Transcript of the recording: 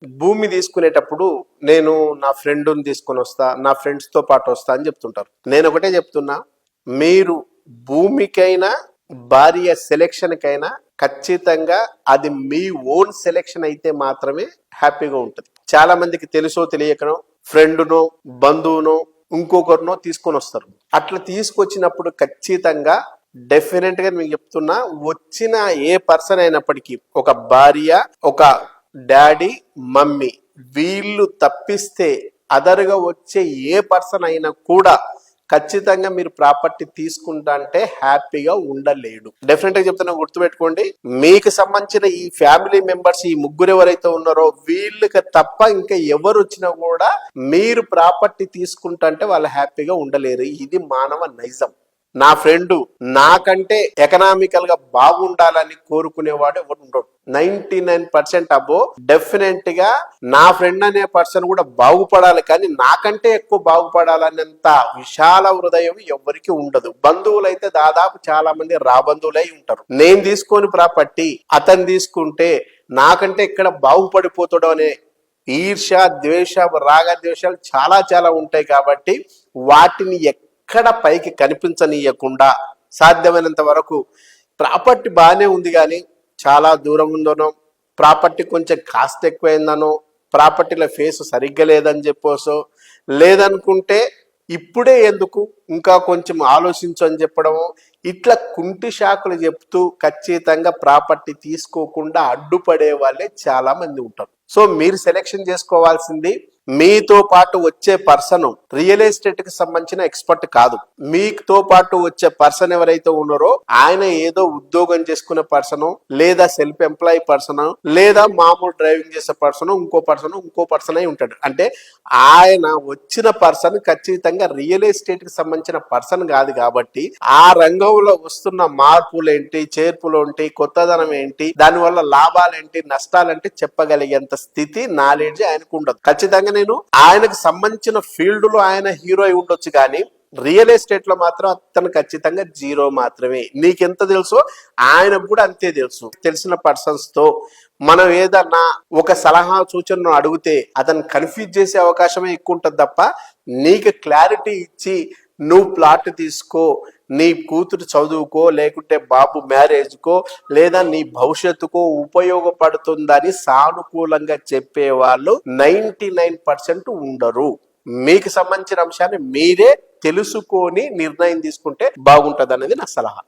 భూమి తీసుకునేటప్పుడు నేను నా ఫ్రెండ్ని తీసుకొని వస్తా, నా ఫ్రెండ్స్తో పాటు వస్తా అని చెప్తుంటారు. నేను ఒకటే చెప్తున్నా, మీరు భూమికైనా భార్య సెలెక్షన్కైనా ఖచ్చితంగా అది మీ ఓన్ సెలెక్షన్ అయితే మాత్రమే హ్యాపీగా ఉంటుంది. చాలా మందికి తెలుసో తెలియకనో ఫ్రెండ్నో బంధువునో ఇంకొకరినో తీసుకొని వస్తారు. అట్లా తీసుకొచ్చినప్పుడు ఖచ్చితంగా డెఫినెట్ గా మీకు చెప్తున్నా, వచ్చిన ఏ పర్సన్ అయినప్పటికీ ఒక భార్య, ఒక డాడీ, మమ్మీ వీళ్ళు తప్పిస్తే అదర్గా వచ్చే ఏ పర్సన్ అయినా కూడా ఖచ్చితంగా మీరు ప్రాపర్టీ తీసుకుంటా అంటే హ్యాపీగా ఉండలేడు. డెఫినెట్ గా చెప్తున్నా, గుర్తుపెట్టుకోండి. మీకు సంబంధించిన ఈ ఫ్యామిలీ మెంబర్స్, ఈ ముగ్గురు ఎవరైతే ఉన్నారో వీళ్ళకి తప్ప ఇంకా ఎవరు వచ్చినా కూడా మీరు ప్రాపర్టీ తీసుకుంటా అంటే వాళ్ళు హ్యాపీగా ఉండలేరు. ఇది మానవ నైజం. నా ఫ్రెండ్ నాకంటే ఎకనామికల్ గా బాగుండాలని కోరుకునేవాడు ఎవరు ఉండడు. 99% అబో డెఫినెట్ గా నా ఫ్రెండ్ అనే పర్సన్ కూడా బాగుపడాలి, కానీ నాకంటే ఎక్కువ బాగుపడాలనేంత విశాల హృదయం ఎవరికి ఉండదు. బంధువులైతే దాదాపు చాలా మంది రాబంధువులై ఉంటారు. నేను తీసుకొని ప్రాపర్టీ అతను తీసుకుంటే నాకంటే ఇక్కడ బాగుపడిపోతాడు అనే ఈర్ష, ద్వేష, రాగద్వేషాలు చాలా చాలా ఉంటాయి. కాబట్టి వాటిని ఎక్కడ పైకి కనిపించనీయకుండా సాధ్యమైనంత వరకు ప్రాపర్టీ బాగానే ఉంది కానీ చాలా దూరం ఉందనో, ప్రాపర్టీ కొంచెం కాస్ట్ ఎక్కువైందనో, ప్రాపర్టీల ఫేస్ సరిగ్గా లేదని చెప్పోసో, లేదనుకుంటే ఇప్పుడే ఎందుకు ఇంకా కొంచెం ఆలోచించు అని చెప్పడము, ఇట్లా కుంటి షాకులు చెప్తూ ఖచ్చితంగా ప్రాపర్టీ తీసుకోకుండా అడ్డుపడే వాళ్ళే చాలా మంది ఉంటారు. సో మీరు సెలెక్షన్ చేసుకోవాల్సింది మీతో పాటు వచ్చే పర్సన్ రియల్ ఎస్టేట్ కి సంబంధించిన ఎక్స్పర్ట్ కాదు. మీతో పాటు వచ్చే పర్సన్ ఎవరైతే ఉన్నారో ఆయన ఏదో ఉద్యోగం చేసుకునే పర్సన్, లేదా సెల్ఫ్ ఎంప్లాయీ పర్సన్, లేదా మామూలు డ్రైవింగ్ చేసే పర్సన్, ఇంకో పర్సన్ అయి ఉంటాడు. అంటే ఆయన వచ్చిన పర్సన్ ఖచ్చితంగా రియల్ ఎస్టేట్ కి సంబంధించిన పర్సన్ కాదు. కాబట్టి ఆ రంగంలో వస్తున్న మార్పులేంటి, చేర్పులేంటి, కొత్తదనం ఏంటి, దానివల్ల లాభాలేంటి, నష్టాలేంటి చెప్పగలిగేంత స్థితి, నాలెడ్జ్ ఆయనకు ఉండదు. ఖచ్చితంగా నేను ఆయనకు సంబంధించిన ఫీల్డ్ లో ఆయన హీరో అయి ఉండొచ్చు, కానీ రియల్ ఎస్టేట్ లో మాత్రం అతను ఖచ్చితంగా జీరో మాత్రమే. నీకెంత తెలుసో ఆయనకు కూడా అంతే తెలుసు. తెలిసిన పర్సన్స్ తో మనం ఏదన్నా ఒక సలహా సూచనను అడిగితే అతను కన్ఫ్యూజ్ చేసే అవకాశమే ఎక్కువ ఉంటుంది తప్ప నీకు క్లారిటీ ఇచ్చి నువ్వు ప్లాట్ తీసుకో, నీ కూతురు చదువుకో, లేకుంటే బాబు మ్యారేజ్కో, లేదా నీ భవిష్యత్తుకో ఉపయోగపడుతుందని సానుకూలంగా చెప్పేవాళ్ళు 99% ఉండరు. మీకు సంబంధించిన అంశాన్ని మీరే తెలుసుకొని నిర్ణయం తీసుకుంటే బాగుంటది అనేది నా సలహా.